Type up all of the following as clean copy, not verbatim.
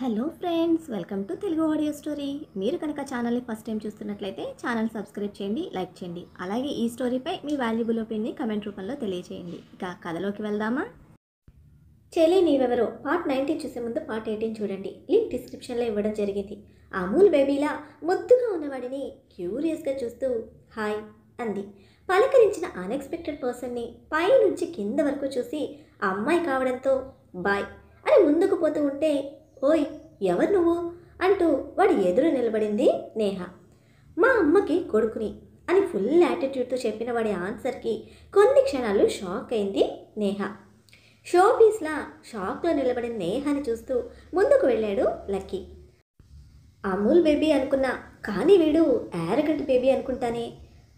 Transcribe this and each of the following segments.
Hello friends, welcome to Telugu audio story. మీరు కనుక ఛానల్ని ఫస్ట్ టైం చూస్తున్నట్లయితే ఛానల్ సబ్స్క్రైబ్ చేయండి, లైక్ చేయండి. అలాగే ఈ స్టోరీపై మీ వాల్యుబుల్ ఒపీనియన్ని కమెంట్ రూపంలో తెలియజేయండి. ఇక కథలోకి వెళ్దామా? చెలి నీవెవరో పార్ట్ 19 చూసే ముందు పార్ట్ 18 చూడండి. లింక్ డిస్క్రిప్షన్లో ఇవ్వడం జరిగింది. అమూల్ బేబీలా ముద్దుగా ఉన్నవాడిని క్యూరియస్గా చూస్తూ హాయ్ అంది. పలకరించిన అన్ఎక్స్పెక్టెడ్ పర్సన్ని పై నుంచి కింద వరకు చూసి అమ్మాయి కావడంతో బాయ్ అని ముందుకు పోతూ ఉంటే ఓయ్ ఎవరు నువ్వు అంటూ వాడి ఎదురు నిలబడింది నేహ. మా అమ్మకి కొడుకుని అని ఫుల్ యాటిట్యూడ్తో చెప్పిన వాడి ఆన్సర్కి కొన్ని క్షణాలు షాక్ అయింది నేహ. షో పీస్లా షాక్లో నిలబడిన నేహాని చూస్తూ ముందుకు వెళ్ళాడు లక్కీ. అమూల్ బేబీ అనుకున్నా, కానీ వీడు యారగంట్ బేబీ అనుకుంటానే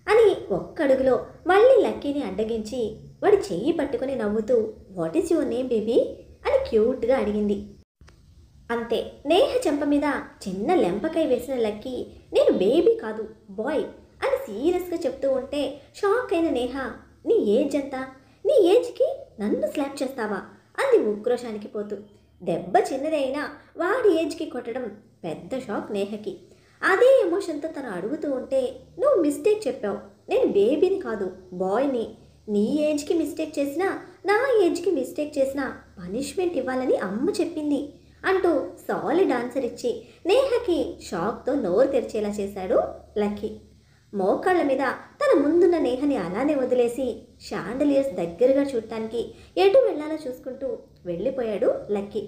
అని ఒక్క అడుగులో మళ్ళీ లక్కీని అడ్డగించి వాడి చెయ్యి పట్టుకుని నవ్వుతూ what is your name baby అని క్యూట్గా అడిగింది. అంతే, నేహ చెంప మీద చిన్న లెంపకాయ వేసిన లక్కీ నేను బేబీ కాదు బాయ్ అని సీరియస్గా చెప్తూ ఉంటే షాక్ అయిన నేహ నీ ఏజ్ ఎంత? నీ ఏజ్కి నన్ను స్లాప్ చేస్తావా అంది ఉక్రోషానికి పోతూ. దెబ్బ చిన్నదే అయినా వాడి ఏజ్కి కొట్టడం పెద్ద షాక్ నేహకి. అదే ఎమోషన్తో తను అడుగుతూ ఉంటే నువ్వు మిస్టేక్ చెప్పావు, నేను బేబీని కాదు బాయ్ని. నీ ఏజ్కి మిస్టేక్ చేసినా నా ఏజ్కి మిస్టేక్ చేసినా పనిష్మెంట్ ఇవ్వాలని అమ్మ చెప్పింది అంటూ సాలిడ్ ఆన్సర్ ఇచ్చి నేహకి షాక్తో నోరు తెరిచేలా చేశాడు లక్కీ. మోకాళ్ళ మీద తన ముందున్న నేహని అలానే వదిలేసి షాండలియర్స్ దగ్గరగా చూడటానికి ఎటు వెళ్లాలో చూసుకుంటూ వెళ్ళిపోయాడు లక్కీ.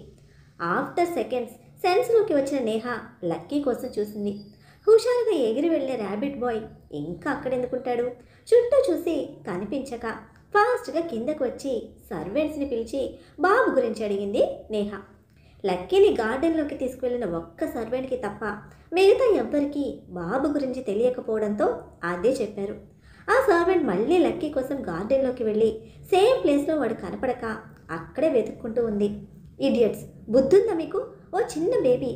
ఆఫ్టర్ సెకండ్స్ సెన్స్లోకి వచ్చిన నేహ లక్కీ కోసం చూసింది. హుషారుగా ఎగిరి వెళ్లే ర్యాబిట్ బాయ్ ఇంకా అక్కడెందుకుంటాడు? చుట్టూ చూసి కనిపించక ఫాస్ట్గా కిందకు వచ్చి సర్వెంట్స్ని పిలిచి బాబు గురించి అడిగింది నేహ. లక్కీని గార్డెన్లోకి తీసుకువెళ్ళిన ఒక్క సర్వెంట్కి తప్ప మిగతా ఎవ్వరికీ బాబు గురించి తెలియకపోవడంతో అదే చెప్పారు. ఆ సర్వెంట్ మళ్ళీ లక్కీ కోసం గార్డెన్లోకి వెళ్ళి సేమ్ ప్లేస్లో వాడు కనపడక అక్కడే వెతుక్కుంటూ ఉంది. ఇడియట్స్, బుద్ధుందా మీకు? ఓ చిన్న బేబీ,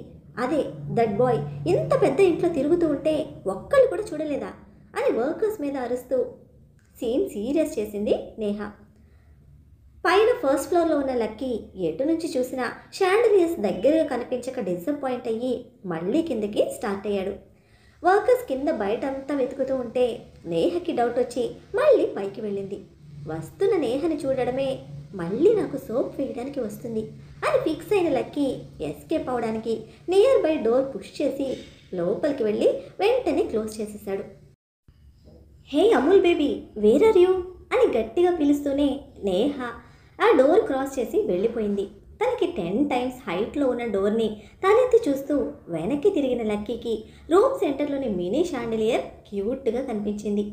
అదే దట్ బాయ్ ఇంత పెద్ద ఇంట్లో తిరుగుతూ ఉంటే ఒక్కళ్ళు కూడా చూడలేదా అని వర్కర్స్ మీద అరుస్తూ సీన్ సీరియస్ చేసింది నేహ. పైన ఫస్ట్ ఫ్లోర్లో ఉన్న లక్కీ ఎటు నుంచి చూసినా షాండలియర్స్ దగ్గరగా కనిపించక డిసప్పాయింట్ అయ్యి మళ్ళీ కిందకి స్టార్ట్ అయ్యాడు. వర్కర్స్ కింద బయటంతా వెతుకుతూ ఉంటే నేహకి డౌట్ వచ్చి మళ్ళీ పైకి వెళ్ళింది. వస్తున్న నేహని చూడడమే మళ్ళీ నాకు సోప్ వేయడానికి వస్తుంది అని ఫిక్స్ అయిన లక్కీ ఎస్కేప్ అవడానికి నియర్ బై డోర్ పుష్ చేసి లోపలికి వెళ్ళి వెంటనే క్లోజ్ చేసేసాడు. Hey Amul baby, where are you అని గట్టిగా పిలుస్తూనే నేహ ఆ డోర్ క్రాస్ చేసి వెళ్ళిపోయింది. తనకి 10 times హైట్లో ఉన్న డోర్ని తలెత్తి చూస్తూ వెనక్కి తిరిగిన లక్కీకి రూమ్ సెంటర్లోని మినీ షాండిలియర్ క్యూట్గా కనిపించింది.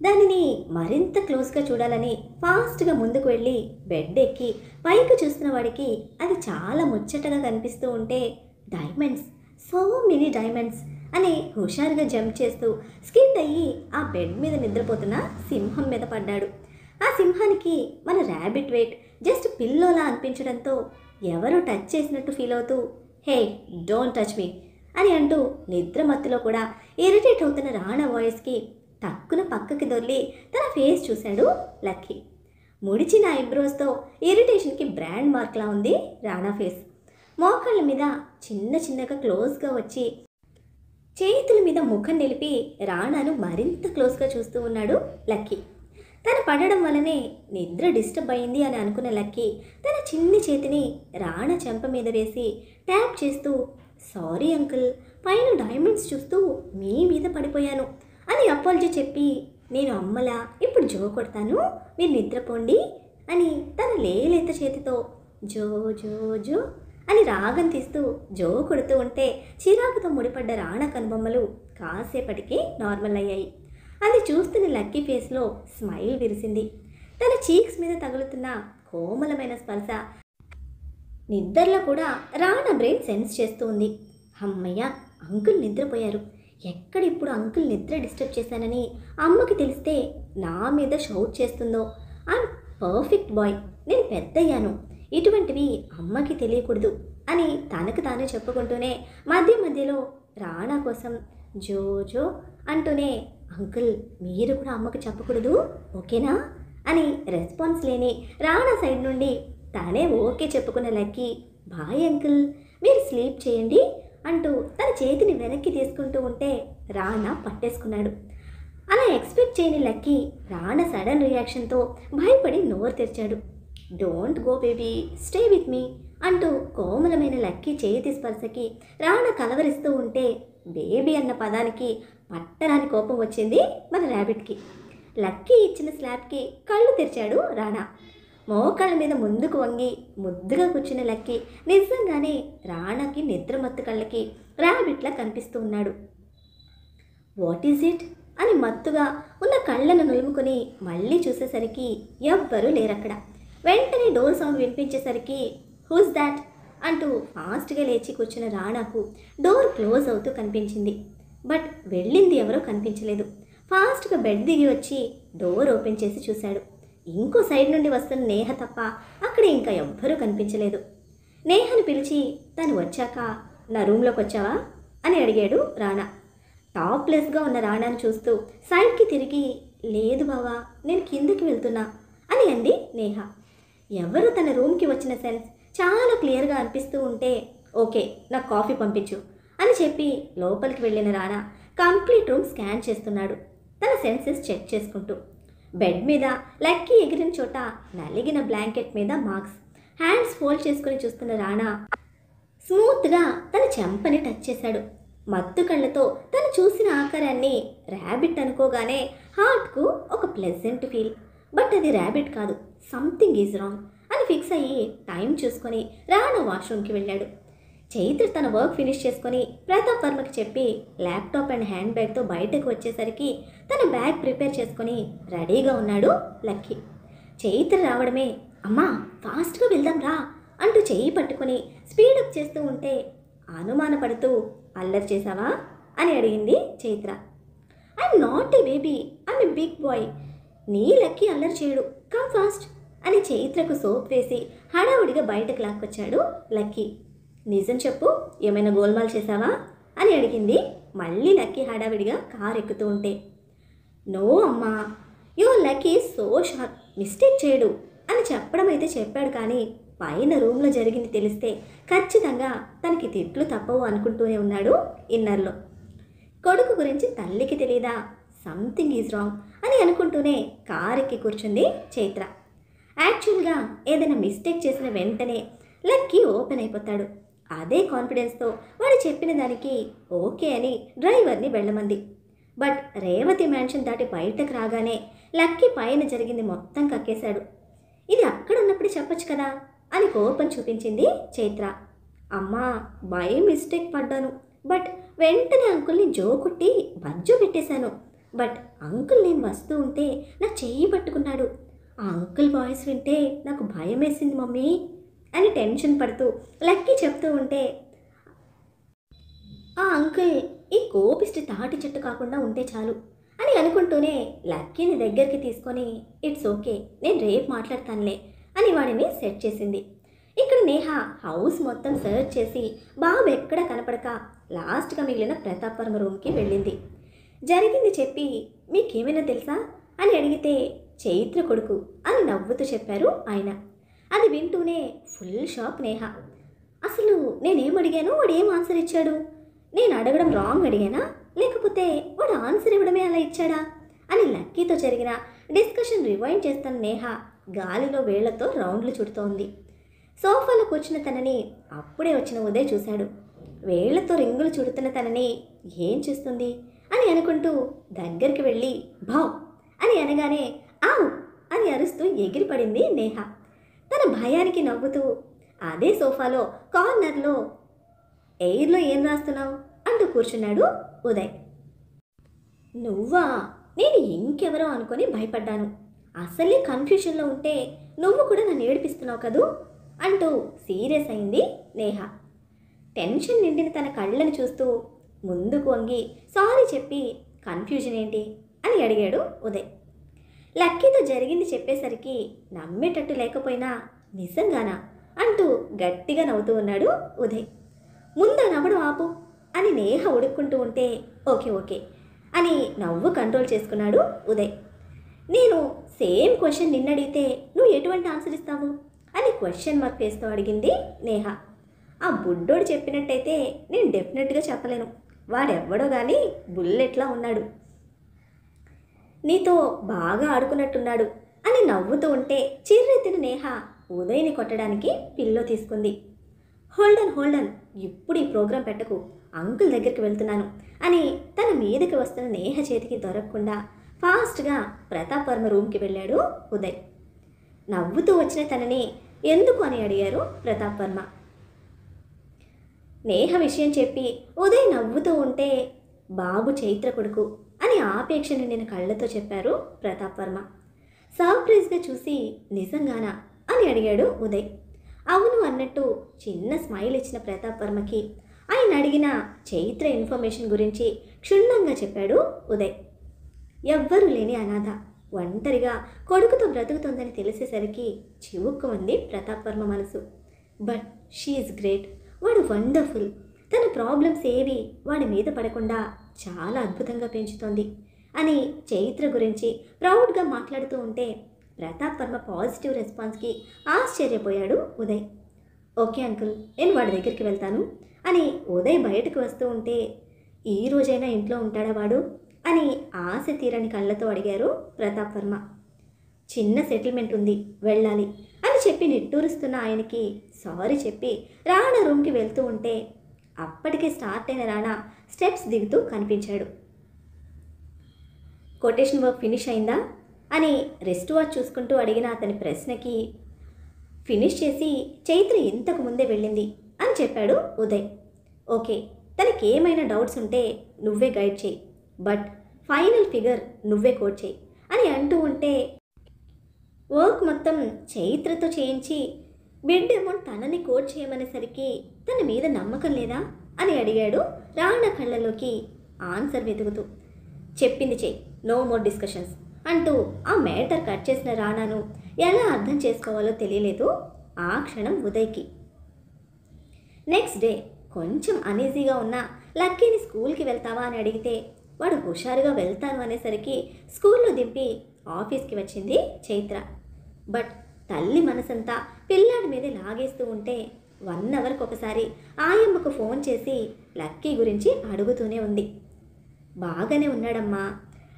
దానిని మరింత క్లోజ్గా చూడాలని ఫాస్ట్గా ముందుకు వెళ్ళి బెడ్ ఎక్కి పైకి చూస్తున్న వాడికి అది చాలా ముచ్చటగా కనిపిస్తూ ఉంటే డైమండ్స్, సో మెనీ డైమండ్స్ అని హుషారుగా జంప్ చేస్తూ స్కిడ్ అయ్యి ఆ బెడ్ మీద నిద్రపోతున్న సింహం మీద పడ్డాడు. ఆ సింహానికి మన ర్యాబిట్ వెయిట్ జస్ట్ పిల్లోలా అనిపించడంతో ఎవరో టచ్ చేసినట్టు ఫీల్ అవుతూ హే డోంట్ టచ్ మీ అని అంటూ నిద్ర మత్తులో కూడా ఇరిటేట్ అవుతున్న రాణా వాయిస్కి టక్కున పక్కకి దొర్లి తన ఫేస్ చూశాడు లక్కీ. ముడిచిన ఐబ్రోస్తో ఇరిటేషన్కి బ్రాండ్ మార్క్లా ఉంది రాణా ఫేస్. మోకాళ్ళ మీద చిన్న చిన్నగా క్లోజ్గా వచ్చి చేతుల మీద ముఖం నిలిపి రాణాను మరింత క్లోజ్గా చూస్తూ ఉన్నాడు లక్కీ. తను పడడం వల్లనే నిద్ర డిస్టర్బ్ అయింది అని అనుకున్న లక్కీ తన చిన్ని చేతిని రాణా చెంప మీద వేసి ట్యాప్ చేస్తూ సారీ అంకుల్, పైన డైమండ్స్ చూస్తూ మీ మీద పడిపోయాను అని అపాలజీ చెప్పి నేను అమ్మలా ఇప్పుడు జో కొడతాను, మీరు నిద్రపోండి అని తన లేలేత చేతితో జో జో జో అని రాగం తీస్తూ జో కొడుతూ ఉంటే చిరాకుతో ముడిపడ్డ రాణా కనుబొమ్మలు కాసేపటికి నార్మల్ అయ్యాయి. అది చూస్తున్న లక్కీ ఫేస్లో స్మైల్ విరిసింది. తన చీక్స్ మీద తగులుతున్న కోమలమైన స్పర్శ నిద్రలో కూడా రాణా బ్రెయిన్ సెన్స్ చేస్తూ ఉంది. అమ్మయ్య, అంకుల్ నిద్రపోయారు. ఎక్కడిప్పుడు అంకుల్ నిద్ర డిస్టర్బ్ చేశానని అమ్మకి తెలిస్తే నా మీద షౌట్ చేస్తుందో. ఐఎమ్ పర్ఫెక్ట్ బాయ్, నేను పెద్దయ్యాను, ఇటువంటివి అమ్మకి తెలియకూడదు అని తనకు తానే చెప్పుకుంటూనే మధ్య మధ్యలో రాణా కోసం జో జో అంటూనే అంకుల్ మీరు కూడా అమ్మకి చెప్పకూడదు ఓకేనా అని రెస్పాన్స్ లేని రాణా సైడ్ నుండి తానే ఓకే చెప్పుకున్న లక్కీ బాయ్ అంకుల్ మీరు స్లీప్ చేయండి అంటూ తన చేతిని వెనక్కి తీసుకుంటూ ఉంటే రానా పట్టేసుకున్నాడు. అలా ఎక్స్పెక్ట్ చేయని లక్కీ రానా సడన్ రియాక్షన్తో భయపడి నోరు తెరిచాడు. Don't go baby, stay with me అంటూ కోమలమైన లక్కీ చేతి స్పర్శకి రానా కలవరిస్తూ ఉంటే బేబీ అన్న పదానికి పట్టరాని కోపం వచ్చింది మన ర్యాబిట్కి. లక్కీ ఇచ్చిన స్లాప్కి కళ్ళు తెరిచాడు రానా. మోకాళ్ళ మీద ముందుకు వంగి ముద్దుగా కూర్చున్న లక్కీ నిజంగానే రానాకి నిద్రమత్తు కళ్ళకి ర్యాబిట్లా కనిపిస్తూ ఉన్నాడు. వాట్ ఈజ్ ఇట్ అని మత్తుగా ఉన్న కళ్ళను నులుముకొని మళ్ళీ చూసేసరికి ఎవ్వరూ లేరక్కడ. వెంటనే డోర్ సౌండ్ వినిపించేసరికి హూస్ దాట్ అంటూ ఫాస్ట్గా లేచి కూర్చున్న రానాకు డోర్ క్లోజ్ అవుతూ కనిపించింది. బట్ వెళ్ళింది ఎవరో కనిపించలేదు. ఫాస్ట్గా బెడ్ దిగి వచ్చి డోర్ ఓపెన్ చేసి చూశాడు. ఇంకో సైడ్ నుండి వస్తున్న నేహ తప్ప అక్కడ ఇంకా ఎవ్వరూ కనిపించలేదు. నేహను పిలిచి తను వచ్చాక నా రూమ్లోకి వచ్చావా అని అడిగాడు రానా. టాప్లెస్గా ఉన్న రానాను చూస్తూ సైడ్కి తిరిగి లేదు బావా, నేను కిందకి వెళ్తున్నా అని అంది నేహ. ఎవరు తన రూమ్కి వచ్చిన సెన్స్ చాలా క్లియర్గా అనిపిస్తూ ఉంటే ఓకే నాకు కాఫీ పంపించు అని చెప్పి లోపలికి వెళ్ళిన రానా కంప్లీట్ రూమ్ స్కాన్ చేస్తున్నాడు, తన సెన్సెస్ చెక్ చేసుకుంటూ. బెడ్ మీద లక్కీ ఎగిరిన చోట నలిగిన బ్లాంకెట్ మీద మార్క్స్. హ్యాండ్స్ ఫోల్డ్ చేసుకుని చూస్తున్న రానా స్మూత్గా తన చెంపని టచ్ చేశాడు. మత్తు కళ్ళతో తను చూసిన ఆకారాన్ని ర్యాబిట్ అనుకోగానే హార్ట్కు ఒక ప్లెజెంట్ ఫీల్. బట్ అది ర్యాబిట్ కాదు, సంథింగ్ ఈజ్ రాంగ్ అని ఫిక్స్ అయ్యి టైం చూసుకొని రానా వాష్రూమ్కి వెళ్ళాడు. చైత్ర తన వర్క్ ఫినిష్ చేసుకొని ప్రతాప్ వర్మకి చెప్పి ల్యాప్టాప్ అండ్ హ్యాండ్ బ్యాగ్తో బయటకు వచ్చేసరికి తన బ్యాగ్ ప్రిపేర్ చేసుకొని రెడీగా ఉన్నాడు లక్కీ. చైత్ర రావడమే అమ్మా ఫాస్ట్గా వెళ్దాం రా అంటూ చెయ్యి పట్టుకొని స్పీడప్ చేస్తూ ఉంటే అనుమానపడుతూ అల్లరి చేసావా అని అడిగింది Chaitra. I'm not a baby, I'm a big boy. నీ లక్కీ అల్లరి చేయడు, కమ్ ఫాస్ట్ అని చైత్రకు సోప్ వేసి హడావుడిగా బయటకు లాక్కొచ్చాడు లక్కీ. నిజం చెప్పు, ఏమైనా గోల్మాల్ చేశావా అని అడిగింది మళ్ళీ లక్కీ హడావిడిగా కారు ఎక్కుతూ ఉంటే. నో అమ్మా, your lucky so sharp, mistake చేయడు అని చెప్పడం అయితే చెప్పాడు, కానీ పైన రూమ్లో జరిగింది తెలిస్తే ఖచ్చితంగా తనకి తిట్లు తప్పవు అనుకుంటూనే ఉన్నాడు ఇన్నర్లో. కొడుకు గురించి తల్లికి తెలీదా, సంథింగ్ ఈజ్ రాంగ్ అని అనుకుంటూనే కారెక్కి కూర్చుంది చైత్ర. యాక్చువల్గా ఏదైనా మిస్టేక్ చేసిన వెంటనే లక్కీ ఓపెన్ అయిపోతాడు. అదే కాన్ఫిడెన్స్తో వాడు చెప్పిన దానికి ఓకే అని డ్రైవర్ని వెళ్ళమంది. బట్ రేవతి మ్యాన్షన్ దాటి బయటకు రాగానే లక్కీ పైన జరిగింది మొత్తం కక్కేశాడు. ఇది అక్కడ ఉన్నప్పుడు చెప్పొచ్చు కదా అని కోపం చూపించింది చైత్ర. అమ్మా బై మిస్టేక్ పడ్డాను, బట్ వెంటనే అంకుల్ని జోకుట్టి బజ్జు పెట్టేశాను. బట్ అంకుల్ నేను వస్తూ ఉంటే నా చెయ్యి పట్టుకున్నాడు. ఆ అంకుల్ వాయిస్ వింటే నాకు భయం వేసింది మమ్మీ అని టెన్షన్ పడుతూ లక్కీ చెప్తూ ఉంటే ఆ అంకుల్ ఈ కోపిష్టి తాటి చెట్టు కాకుండా ఉంటే చాలు అని అనుకుంటూనే లక్కీని దగ్గరికి తీసుకొని ఇట్స్ ఓకే నేను రేపు మాట్లాడతానులే అని వాడిని సెట్ చేసింది. ఇక్కడ నేహ హౌస్ మొత్తం సర్చ్ చేసి బాబు ఎక్కడ కనపడక లాస్ట్గా మిగిలిన ప్రతాప్ వర్మ రూమ్కి వెళ్ళింది. జరిగింది చెప్పి మీకేమైనా తెలుసా అని అడిగితే చైత్ర కొడుకు అని నవ్వుతూ చెప్పారు ఆయన. అది వింటూనే ఫుల్ షాక్ నేహ. అసలు నేనేం అడిగాను వాడు ఏం ఆన్సర్ ఇచ్చాడు? నేను అడగడం రాంగ్ అడిగానా, లేకపోతే వాడు ఆన్సర్ ఇవ్వడమే అలా ఇచ్చాడా అని లక్కీతో జరిగిన డిస్కషన్ రివైండ్ చేస్తున్న నేహ గాలిలో వేళ్లతో రౌండ్లు చుడుతోంది. సోఫాలో కూర్చున్న తనని అప్పుడే వచ్చిన ఉదయ్ చూశాడు. వేళ్లతో రింగులు చుడుతున్న తనని ఏం చేస్తుంది అని అనుకుంటూ దగ్గరికి వెళ్ళి భావ్ అని అనగానే ఆవ్ అని అరుస్తూ ఎగిరిపడింది నేహ. తన భయానికి నవ్వుతూ అదే సోఫాలో కార్నర్లో ఎయిర్లో ఏం రాస్తున్నావు అంటూ కూర్చున్నాడు ఉదయ్. నువ్వా, నేను ఇంకెవరో అనుకొని భయపడ్డాను. అసలే కన్ఫ్యూషన్లో ఉంటే నువ్వు కూడా నన్ను ఏడిపిస్తున్నావు కదూ అంటూ సీరియస్ అయింది నేహ. టెన్షన్ నిండిన తన కళ్ళని చూస్తూ ముందుకు వంగి సారీ చెప్పి కన్ఫ్యూజన్ ఏంటి అని అడిగాడు ఉదయ్. లక్కీతో జరిగింది చెప్పేసరికి నమ్మేటట్టు లేకపోయినా నిజంగానా అంటూ గట్టిగా నవ్వుతూ ఉన్నాడు ఉదయ్. ముందు నవ్వడం ఆపు అని నేహ ఉడుక్కుంటూ ఉంటే ఓకే ఓకే అని నవ్వు కంట్రోల్ చేసుకున్నాడు ఉదయ్. నేను సేమ్ క్వశ్చన్ నిన్నడిగితే నువ్వు ఎటువంటి ఆన్సర్ ఇస్తావు అని క్వశ్చన్ మార్క్ వేస్తూ అడిగింది నేహ. ఆ బుడ్డోడు చెప్పినట్టయితే నేను డెఫినెట్గా చెప్పలేను. వాడెవ్వడో కానీ బుల్లెట్లా ఉన్నాడు, నీతో బాగా ఆడుకున్నట్టున్నాడు అని నవ్వుతూ ఉంటే చిర్రెత్తిన నేహ ఉదయ్ని కొట్టడానికి పిల్లో తీసుకుంది. హోల్డన్, ఇప్పుడు ఈ ప్రోగ్రాం పెట్టకు, అంకుల్ దగ్గరికి వెళ్తున్నాను అని తన మీదకి వస్తున్న నేహ చేతికి దొరకకుండా ఫాస్ట్గా ప్రతాప్ వర్మ రూమ్కి వెళ్ళాడు ఉదయ్. నవ్వుతూ వచ్చిన తనని ఎందుకు అని అడిగారు ప్రతాప్ వర్మ. నేహ విషయం చెప్పి ఉదయ్ నవ్వుతూ ఉంటే బాబు చైత్ర కొడుకు అని ఆపేక్ష నిండిన కళ్ళతో చెప్పారు ప్రతాప్ వర్మ. సర్ప్రైజ్గా చూసి నిజంగానా అని అడిగాడు ఉదయ్. అవును అన్నట్టు చిన్న స్మైల్ ఇచ్చిన ప్రతాప్ వర్మకి ఆయన అడిగిన చైత్ర ఇన్ఫర్మేషన్ గురించి క్షుణ్ణంగా చెప్పాడు ఉదయ్. ఎవ్వరూ లేని అనాథ ఒంటరిగా కొడుకుతో బ్రతుకుతుందని తెలిసేసరికి చివుక్కుమంది ప్రతాప్ వర్మ మనసు. బట్ షీఈస్ గ్రేట్, వాడు వండర్ఫుల్. తన ప్రాబ్లమ్స్ ఏవి వాడి మీద పడకుండా చాలా అద్భుతంగా పెంచుతోంది అని చైత్ర గురించి ప్రౌడ్గా మాట్లాడుతూ ఉంటే ప్రతాప్ వర్మ పాజిటివ్ రెస్పాన్స్కి ఆశ్చర్యపోయాడు ఉదయ్. ఓకే అంకుల్, నేను వాడి దగ్గరికి వెళ్తాను అని ఉదయ్ బయటకు వస్తూ ఉంటే ఈ రోజైనా ఇంట్లో ఉంటాడా వాడు అని ఆశ తీరని కళ్ళతో అడిగారు ప్రతాప్ వర్మ. చిన్న సెటిల్మెంట్ ఉంది, వెళ్ళాలి అని చెప్పి నిట్టూరుస్తున్న ఆయనకి సారీ చెప్పి రాణా రూమ్కి వెళ్తూ ఉంటే అప్పటికే స్టార్ట్ అయిన రాణా స్టెప్స్ దిగుతూ కనిపించాడు. కొటేషన్ వర్క్ ఫినిష్ అయిందా అని రెస్ట్ వాచ్ చూసుకుంటూ అడిగిన అతని ప్రశ్నకి ఫినిష్ చేసి చైత్ర ఇంతకు ముందే వెళ్ళింది అని చెప్పాడు ఉదయ్. ఓకే, తనకి ఏమైనా డౌట్స్ ఉంటే నువ్వే గైడ్ చేయి, బట్ ఫైనల్ ఫిగర్ నువ్వే కోట్ చేయి అని అంటూ ఉంటే వర్క్ మొత్తం చైత్రతో చేయించి బిడ్ అమౌంట్ తనని కోట్ చేయమనేసరికి తన మీద నమ్మకం లేదా అని అడిగాడు రాణా కళ్ళలోకి ఆన్సర్ వెతుకుతూ. చెప్పింది చెయ్యి, నో మోర్ డిస్కషన్స్ అంటూ ఆ మ్యాటర్ కట్ చేసిన రాణాను ఎలా అర్థం చేసుకోవాలో తెలియలేదు ఆ క్షణం ఉదయ్కి. నెక్స్ట్ డే కొంచెం అనీజీగా ఉన్న లక్కీని స్కూల్కి వెళ్తావా అని అడిగితే వాడు హుషారుగా వెళ్తాను అనేసరికి స్కూల్లో దింపి ఆఫీస్కి వచ్చింది చైత్ర. బట్ తల్లి మనసంతా పిల్లాడి మీదే లాగేస్తూ ఉంటే 1 అవర్కి ఒకసారి ఆయమ్మకు ఫోన్ చేసి లక్కీ గురించి అడుగుతూనే ఉంది. బాగానే ఉన్నాడమ్మా,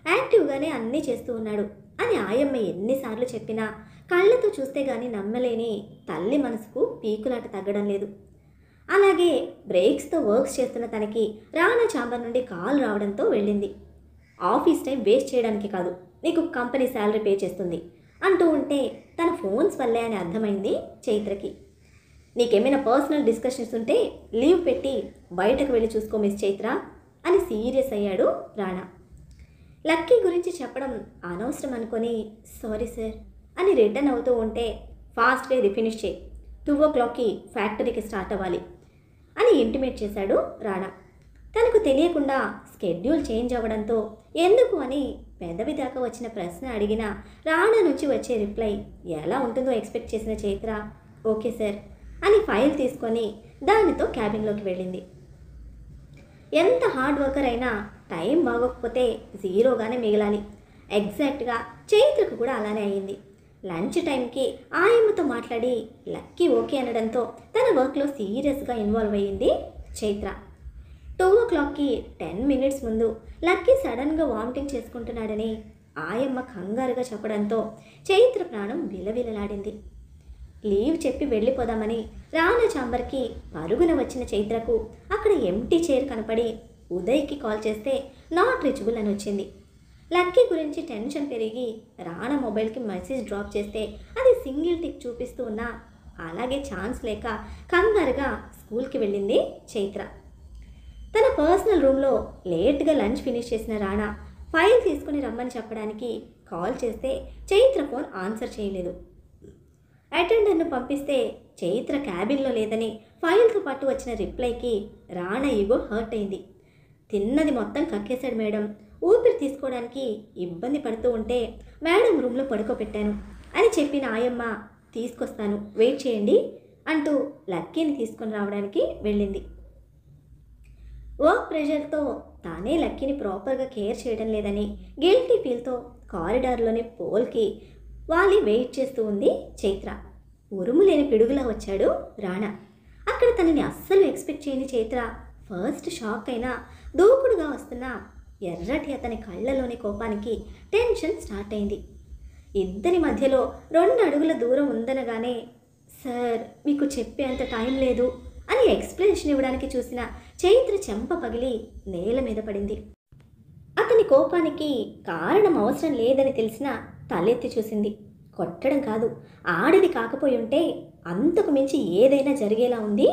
యాక్టివ్గానే అన్నీ చేస్తూ ఉన్నాడు అని ఆయమ్మ ఎన్నిసార్లు చెప్పినా కళ్ళతో చూస్తే గానీ నమ్మలేని తల్లి మనసుకు పీకులాట తగ్గడం లేదు. అలాగే బ్రేక్స్తో వర్క్స్ చేస్తున్న తనకి రాణా ఛాంబర్ నుండి కాల్ రావడంతో వెళ్ళింది. ఆఫీస్ టైం వేస్ట్ చేయడానికి కాదు, నీకు కంపెనీ శాలరీ పే చేస్తుంది అంటూ ఉంటే తన ఫోన్స్ వల్లే అని అర్థమైంది చైత్రకి. నీకేమైనా పర్సనల్ డిస్కషన్స్ ఉంటే లీవ్ పెట్టి బయటకు వెళ్ళి చూసుకో మిస్ చైత్ర అని సీరియస్ అయ్యాడు రాణా. లక్కీ గురించి చెప్పడం అనవసరం అనుకొని సారీ సార్ అని రిటర్న్ అవుతూ ఉంటే ఫాస్ట్గా ఇది ఫినిష్ చేయి, 2 o'clockకి ఫ్యాక్టరీకి స్టార్ట్ అవ్వాలి అని ఇంటిమేట్ చేశాడు రాణా. తనకు తెలియకుండా స్కెడ్యూల్ చేంజ్ అవ్వడంతో ఎందుకు అని పెదవి దాకా వచ్చిన ప్రశ్న అడిగిన రాణా నుంచి వచ్చే రిప్లై ఎలా ఉంటుందో ఎక్స్పెక్ట్ చేసిన చైత్ర ఓకే సార్ అని ఫైల్ తీసుకొని దానితో క్యాబిన్లోకి వెళ్ళింది. ఎంత హార్డ్ వర్కర్ అయినా టైం బాగోకపోతే జీరోగానే మిగలాలి. ఎగ్జాక్ట్గా చైత్రకు కూడా అలానే అయింది. లంచ్ టైంకి ఆయమ్మతో మాట్లాడి లక్కీ ఓకే అనడంతో తన వర్క్లో సీరియస్గా ఇన్వాల్వ్ అయ్యింది చైత్ర. 2 o'clockకి 10 minutes ముందు లక్కీ సడన్గా వామిటింగ్ చేసుకుంటున్నాడని ఆయమ్మ కంగారుగా చెప్పడంతో చైత్ర ప్రాణం విలవిలలాడింది. లీవ్ చెప్పి వెళ్ళిపోదామని రాణా ఛాంబర్కి పరుగున వచ్చిన చైత్రకు అక్కడ ఎంటీ చైర్ కనపడి ఉదయ్కి కాల్ చేస్తే నాట్ రీచబుల్ అని వచ్చింది. లక్కీ గురించి టెన్షన్ పెరిగి రాణా మొబైల్కి మెసేజ్ డ్రాప్ చేస్తే అది సింగిల్ టిక్ చూపిస్తూ ఉన్నా అలాగే ఛాన్స్ లేక కంగారుగా స్కూల్కి వెళ్ళింది చైత్ర. తన పర్సనల్ రూమ్లో లేట్గా లంచ్ ఫినిష్ చేసిన రాణా ఫైల్ తీసుకుని రమ్మని చెప్పడానికి కాల్ చేస్తే చైత్ర ఫోన్ ఆన్సర్ చేయలేదు. అటెండర్ను పంపిస్తే చైత్ర క్యాబిన్లో లేదని ఫైల్తో పాటు వచ్చిన రిప్లైకి రాణా ఈగో హర్ట్ అయింది. తిన్నది మొత్తం కక్కేశాడు మేడం, ఊపిరి తీసుకోవడానికి ఇబ్బంది పడుతూ ఉంటే మేడం రూమ్లో పడుకోబెట్టాను అని చెప్పిన ఆయమ్మ తీసుకొస్తాను వెయిట్ చేయండి అంటూ లక్కీని తీసుకొని రావడానికి వెళ్ళింది. వర్క్ ప్రెషర్తో తానే లక్కీని ప్రాపర్గా కేర్ చేయడం లేదని గిల్టీ ఫీల్తో కారిడార్లోని పోల్కి వాలి వెయిట్ చేస్తూ ఉంది చైత్ర. ఉరుము లేని పిడుగులా వచ్చాడు రాణా. అక్కడ తనని అస్సలు ఎక్స్పెక్ట్ చేయని చైత్ర ఫస్ట్ షాక్ అయినా దూకుడుగా వస్తున్న ఎర్రటి అతని కళ్ళలోని కోపానికి టెన్షన్ స్టార్ట్ అయింది. ఇద్దరి మధ్యలో 2 అడుగుల దూరం ఉందనగానే సార్ మీకు చెప్పేంత టైం లేదు అని ఎక్స్ప్లెనేషన్ ఇవ్వడానికి చూసిన చైత్ర చెంప పగిలి నేల మీద పడింది. అతని కోపానికి కారణం అవసరం లేదని తెలిసినా తలెత్తి చూసింది. కొట్టడం కాదు, ఆడిది కాకపోయి ఉంటే అంతకు మించి ఏదైనా జరిగేలా ఉంది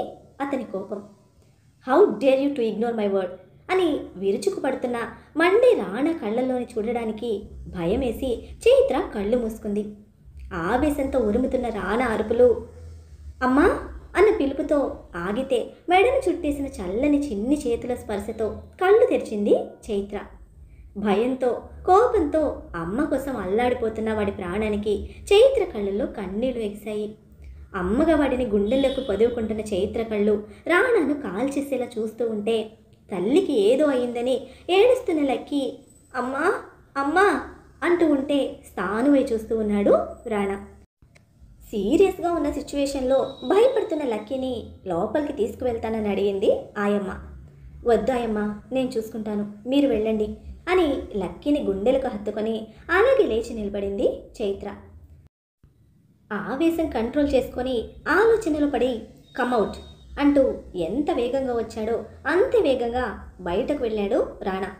అతని కోపం. How dare you to ignore my word అని విరుచుకు పడుతున్న మండే రాణా కళ్ళల్లోని చూడడానికి భయమేసి చైత్ర కళ్ళు మూసుకుంది. ఆవేశంతో ఉరుముతున్న రాణా అరుపులు అమ్మా అన్న పిలుపుతో ఆగితే మెడను చుట్టేసిన చల్లని చిన్ని చేతుల స్పర్శతో కళ్ళు తెరిచింది చైత్ర. భయంతో కోపంతో అమ్మ కోసం అల్లాడిపోతున్న వాడి ప్రాణానికి చైత్ర కళ్ళల్లో కన్నీళ్లు ఎగిశాయి. అమ్మగా వాడిని గుండెల్లోకి పొదువుకుంటున్న చైత్ర కళ్ళు రాణాను కాల్చేసేలా చూస్తూ ఉంటే తల్లికి ఏదో అయిందని ఏడుస్తున్న లక్కీ అమ్మా అమ్మా అంటూ ఉంటే స్థానువై చూస్తూ ఉన్నాడు రాణా. సీరియస్గా ఉన్న సిచ్యువేషన్లో భయపడుతున్న లక్కీని లోపలికి తీసుకువెళ్తానని అడిగింది ఆయమ్మ. వద్దు ఆయమ్మ, నేను చూసుకుంటాను, మీరు వెళ్ళండి అని లక్కీని గుండెలకు హత్తుకొని అలాగే లేచి నిలబడింది చైత్ర. ఆవేశం కంట్రోల్ చేసుకొని ఆలోచనలు పడి కమ్అవుట్ అంటూ ఎంత వేగంగా వచ్చాడో అంతే వేగంగా బయటకు వెళ్ళాడు రాణా.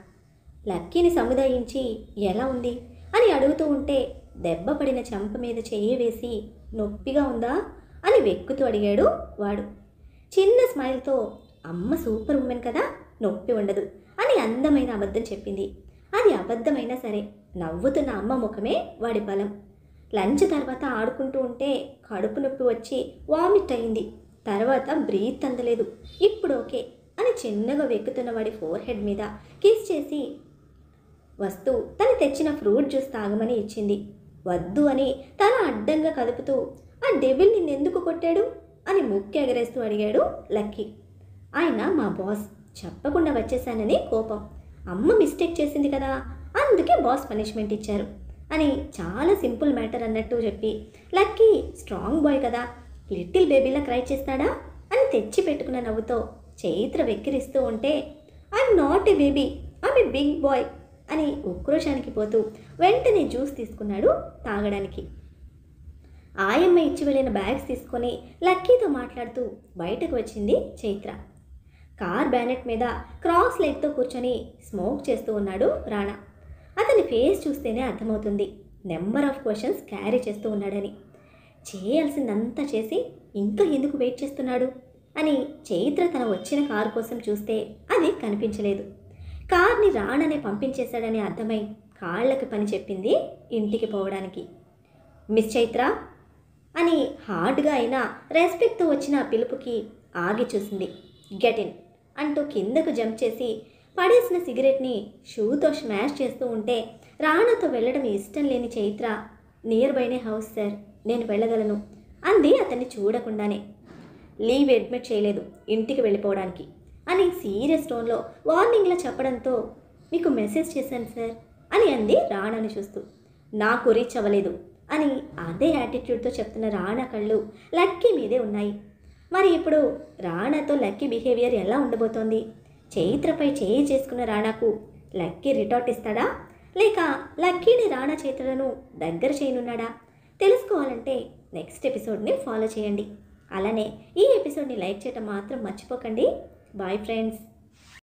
లక్కీని సముదాయించి ఎలా ఉంది అని అడుగుతూ ఉంటే దెబ్బ పడిన చెంప మీద చెయ్యి వేసి నొప్పిగా ఉందా అని వెక్కుతూ అడిగాడు వాడు. చిన్న స్మైల్తో అమ్మ సూపర్ ఉమెన్ కదా, నొప్పి ఉండదు అని అందమైన అబద్ధం చెప్పింది. అది అబద్ధమైనా సరే నవ్వుతున్న అమ్మ ముఖమే వాడి బలం. లంచ్ తర్వాత ఆడుకుంటూ ఉంటే కడుపు నొప్పి వచ్చి వామిట్ అయింది. తర్వాత బ్రీత్ అందలేదు. ఇప్పుడు ఓకే అని చిన్నగా వెక్కుతున్న వాడి ఫోర్ హెడ్ మీద కిస్ చేసి వస్తూ తను తెచ్చిన ఫ్రూట్ జ్యూస్ తాగమని ఇచ్చింది. వద్దు అని తన అడ్డంగా కదుపుతూ ఆ డెవిల్ నిన్నెందుకు కొట్టాడు అని ముక్కు ఎగరేస్తూ అడిగాడు లక్కీ. ఆయన మా బాస్, చెప్పకుండా వచ్చేసానని కోపం. అమ్మ మిస్టేక్ చేసింది కదా, అందుకే బాస్ పనిష్మెంట్ ఇచ్చారు అని చాలా సింపుల్ మ్యాటర్ అన్నట్టు చెప్పి లక్కీ స్ట్రాంగ్ బాయ్ కదా, లిటిల్ బేబీలా క్రై చేస్తాడా అని తెచ్చి పెట్టుకున్న నవ్వుతో చైత్ర వెక్కిరిస్తూ ఉంటే I'm not a baby, I'm a big boy అని ఉక్రోషానికి పోతూ వెంటనే జ్యూస్ తీసుకున్నాడు తాగడానికి. ఆయమ్మ ఇచ్చి వెళ్ళిన బ్యాగ్స్ తీసుకొని లక్కీతో మాట్లాడుతూ బయటకు వచ్చింది చైత్ర. కార్ బ్యానెట్ మీద క్రాస్ లెగ్తో కూర్చొని స్మోక్ చేస్తూ ఉన్నాడు రాణా. అతని ఫేస్ చూస్తేనే అర్థమవుతుంది నెంబర్ ఆఫ్ క్వశ్చన్స్ క్యారీ చేస్తూ ఉన్నాడని. చేయాల్సిందంతా చేసి ఇంకా ఎందుకు వెయిట్ చేస్తున్నాడు అని చైత్ర తన వచ్చిన కారు కోసం చూస్తే అది కనిపించలేదు. కార్ని రాణానే పంపించేశాడని అర్థమై కాళ్ళకి పని చెప్పింది ఇంటికి పోవడానికి. మిస్ చైత్ర అని హార్డ్గా అయినా రెస్పెక్ట్తో వచ్చిన పిలుపుకి ఆగి చూసింది. గెట్ ఇన్ అంటూ కిందకు జంప్ చేసి పడేసిన సిగరెట్ని షూతో స్మాష్ చేస్తూ ఉంటే రాణాతో వెళ్ళడం ఇష్టం లేని చైత్ర నియర్ బైనే హౌస్ సార్, నేను వెళ్ళగలను అంది అతన్ని చూడకుండానే. లీవ్ అడ్మిట్ చేయలేదు ఇంటికి వెళ్ళిపోవడానికి అని సీరియస్ టోన్లో వార్నింగ్లో చెప్పడంతో మీకు మెసేజ్ చేశాను సార్ అని అంది రాణాని చూస్తూ. నాకు రీచ్ అవ్వలేదు అని అదే యాటిట్యూడ్తో చెప్తున్న రాణా కళ్ళు లక్కీ మీదే ఉన్నాయి. మరి ఇప్పుడు రాణాతో లక్కీ బిహేవియర్ ఎలా ఉండబోతోంది? చైత్రపై చేయి చేసుకున్న రాణాకు లక్కీ రిటార్ట్ ఇస్తాడా, లేక లక్కీని రాణా చైత్రలను దగ్గర చేయనున్నాడా? తెలుసుకోవాలంటే నెక్స్ట్ ఎపిసోడ్ని ఫాలో చేయండి. అలానే ఈ ఎపిసోడ్ని లైక్ చేయడం మాత్రం మర్చిపోకండి. Bye friends.